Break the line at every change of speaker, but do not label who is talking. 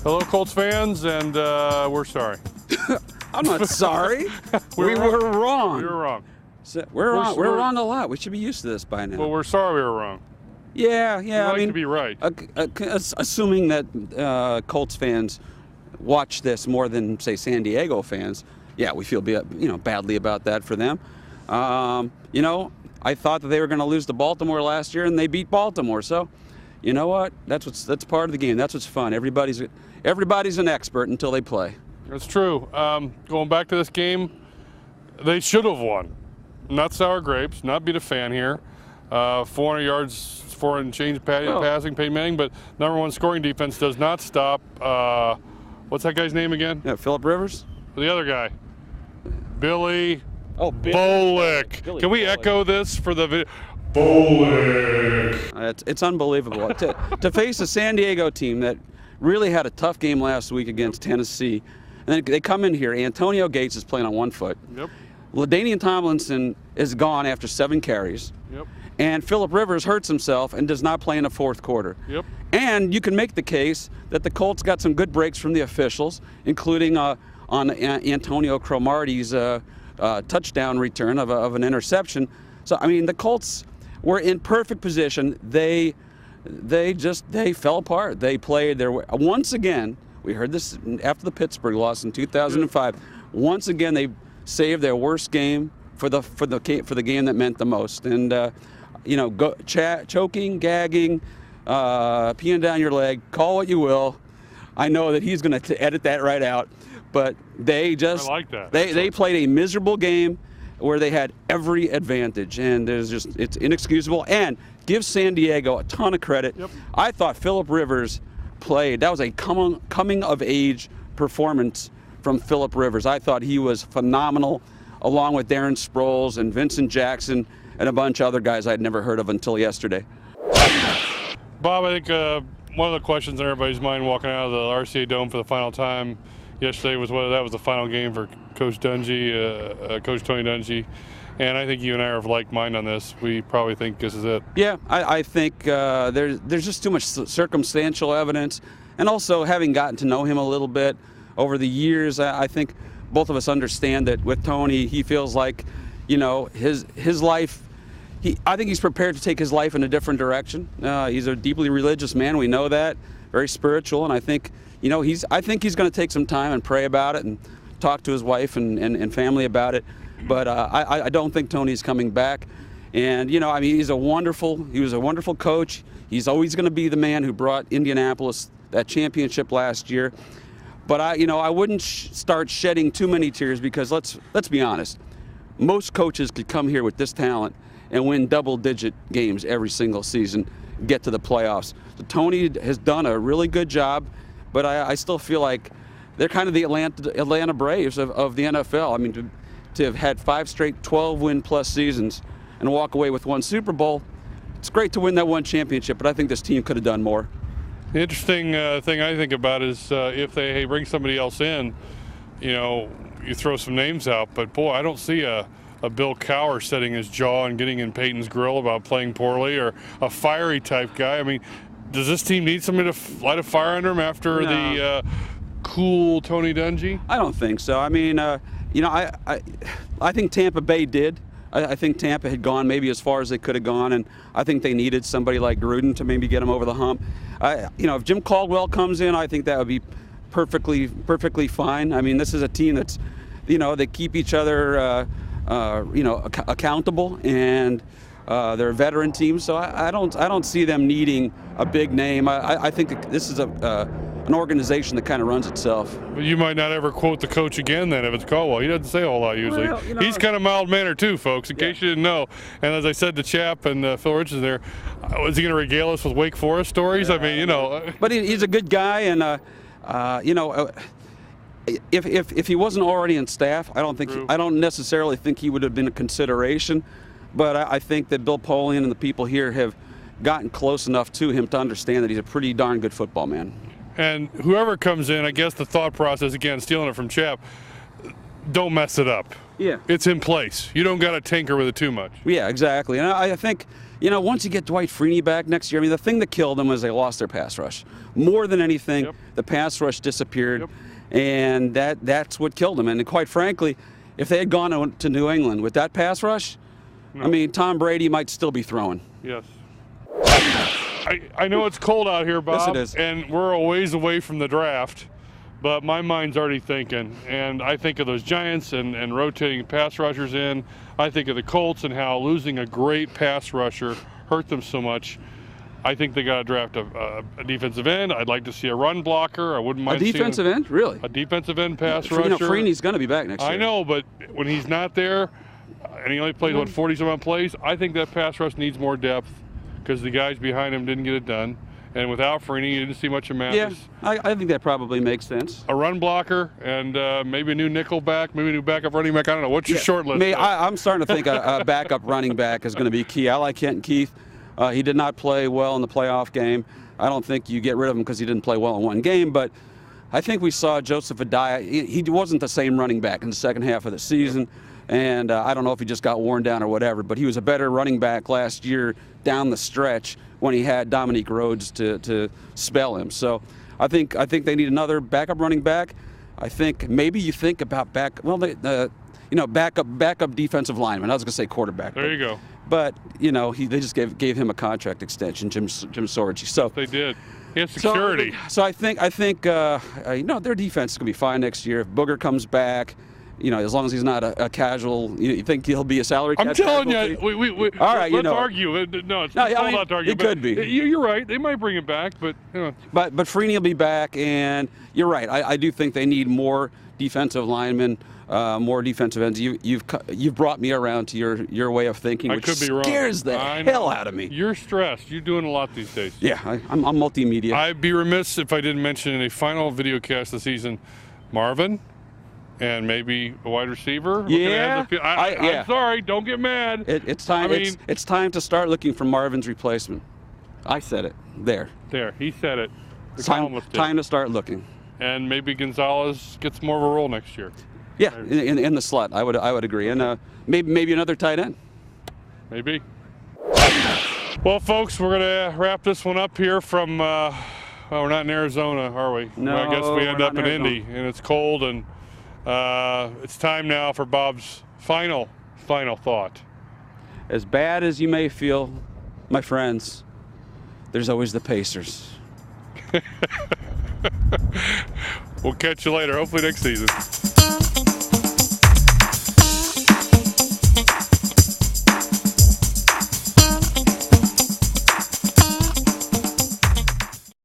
Hello, Colts fans, and we're sorry.
I'm not sorry. we were wrong.
We were wrong.
So we're wrong a lot. We should be used to this by now.
Well, we're sorry we were wrong.
Yeah.
We
I
like
mean,
to be right.
Assuming that Colts fans watch this more than, say, San Diego fans, yeah, we feel badly about that for them. I thought that they were going to lose to Baltimore last year, and they beat Baltimore. So, you know what? That's part of the game. That's what's fun. Everybody's an expert until they play.
That's true. Going back to this game, they should have won. Not sour grapes, not beat a fan here. 400 yards, 4 and change passing, Peyton Manning, but number one scoring defense does not stop. What's that guy's name again?
Yeah, Phillip Rivers.
The other guy, Billy.
Oh, Billy
Bolick.
Billy
Can we
Bolick.
echo this for the video? Bolick.
It's unbelievable to face a San Diego team that really had a tough game last week against Tennessee, and then they come in here. Antonio Gates is playing on one foot.
Yep.
LaDainian Tomlinson is gone after 7 carries.
Yep.
And Phillip Rivers hurts himself and does not play in the fourth quarter.
Yep.
And you can make the case that the Colts got some good breaks from the officials, including on Antonio Cromartie's touchdown return of an interception. So, I mean, the Colts were in perfect position. They fell apart. They played once again. We heard this after the Pittsburgh loss in 2005. Once again, they saved their worst game for the game that meant the most. And choking, gagging, peeing down your leg, call what you will. I know that he's going to edit that right out, but I like that. They played a miserable game where they had every advantage, and it's inexcusable. And give San Diego a ton of credit.
Yep.
I thought Phillip Rivers played. That was a coming of age performance from Phillip Rivers. I thought he was phenomenal, along with Darren Sproles and Vincent Jackson and a bunch of other guys I'd never heard of until yesterday.
Bob, I think one of the questions in everybody's mind walking out of the RCA Dome for the final time yesterday was whether that was the final game for Coach Dungy, Coach Tony Dungy. And I think you and I are of like mind on this. We probably think this is it.
Yeah, I think there's just too much circumstantial evidence. And also, having gotten to know him a little bit over the years, I think both of us understand that with Tony, he feels like, his life, I think he's prepared to take his life in a different direction. He's a deeply religious man. We know that, very spiritual. And I think, I think he's going to take some time and pray about it and talk to his wife and family about it. But I don't think Tony's coming back. And, he was a wonderful coach. He's always going to be the man who brought Indianapolis that championship last year. But I wouldn't start shedding too many tears, because let's be honest. Most coaches could come here with this talent and win double-digit games every single season, get to the playoffs. So Tony has done a really good job, but I still feel like they're kind of the Atlanta Braves of the NFL. I mean, to have had 5 straight 12-win-plus seasons and walk away with 1 Super Bowl, it's great to win that 1 championship, but I think this team could have done more.
The interesting thing I think about is if they bring somebody else in, you throw some names out, but boy, I don't see a Bill Cowher setting his jaw and getting in Peyton's grill about playing poorly, or a fiery type guy. I mean, does this team need somebody to light a fire under him after the cool Tony Dungy?
I don't think so. I mean, I think Tampa Bay did. I think Tampa had gone maybe as far as they could have gone, and I think they needed somebody like Gruden to maybe get them over the hump. If Jim Caldwell comes in, I think that would be perfectly fine. I mean, this is a team that's, they keep each other, accountable, and they're a veteran team. So I don't see them needing a big name. I think this is an organization that kind of runs itself.
But you might not ever quote the coach again then if it's Caldwell. He doesn't say a whole lot usually. Well, he's kind of mild-mannered too, folks, in case you didn't know. And as I said to Chap and Phil Richards there, is he going to regale us with Wake Forest stories? I mean,
But he's a good guy, and if he wasn't already in staff, I don't necessarily think he would have been a consideration. But I think that Bill Polian and the people here have gotten close enough to him to understand that he's a pretty darn good football man.
And whoever comes in, I guess the thought process, again, stealing it from Chap, don't mess it up.
Yeah.
It's in place. You don't got to tinker with it too much.
Yeah, exactly. And I think, once you get Dwight Freeney back next year, the thing that killed them was they lost their pass rush. More than anything, the pass rush disappeared, and that's what killed them. And quite frankly, if they had gone to New England with that pass rush, Tom Brady might still be throwing.
Yes. I know it's cold out here, Bob,
yes, it is.
And we're a ways away from the draft, but my mind's already thinking. And I think of those Giants and rotating pass rushers in. I think of the Colts and how losing a great pass rusher hurt them so much. I think they got to draft a defensive end. I'd like to see a run blocker. I wouldn't mind
a defensive end, really.
A defensive end pass rusher.
Freeney's going to be back next year.
I know, but when he's not there, and he only plays 40-some plays, I think that pass rush needs more depth because the guys behind him didn't get it done. And without Freeney, you didn't see much of Mathis.
Yeah, I think that probably makes sense.
A run blocker and maybe a new nickel back, maybe a new backup running back. I don't know. What's your short list?
I'm starting to think a backup running back is going to be key. I like Kenton Keith. He did not play well in the playoff game. I don't think you get rid of him because he didn't play well in one game, but I think we saw Joseph Adaya. He wasn't the same running back in the second half of the season, and I don't know if he just got worn down or whatever, but he was a better running back last year down the stretch when he had Dominique Rhodes to spell him. So I think they need another backup running back. I think maybe you think about backup defensive lineman. I was going to say quarterback.
There you go.
But they just gave him a contract extension, Jim Sorgi. So
they did. He has security.
So I think their defense is going to be fine next year. If Booger comes back, as long as he's not a casual, you think he'll be a salary cap?
I'm telling you,
all right,
let's argue. No, it's not allowed to argue.
It could be.
You're right. They might bring him back, but
But Freeney will be back, and you're right. I do think they need more defensive linemen. More defensive ends. You've brought me around to your way of thinking, which scares the hell out of me.
You're stressed. You're doing a lot these days.
Yeah, I'm multimedia.
I'd be remiss if I didn't mention in a final video cast of the season, Marvin, and maybe a wide receiver.
Yeah,
I'm sorry. Don't get mad.
It's time. It's time to start looking for Marvin's replacement. I said it. There.
He said it.
Time to start looking.
And maybe Gonzalez gets more of a role next year.
Yeah, in the slot, I would agree, and maybe another tight end.
Maybe. Well, folks, we're gonna wrap this one up here from. Well, we're not in Arizona, are we?
No,
I guess we end up in Indy, and it's cold, and it's time now for Bob's final thought.
As bad as you may feel, my friends, there's always the Pacers.
We'll catch you later. Hopefully next season.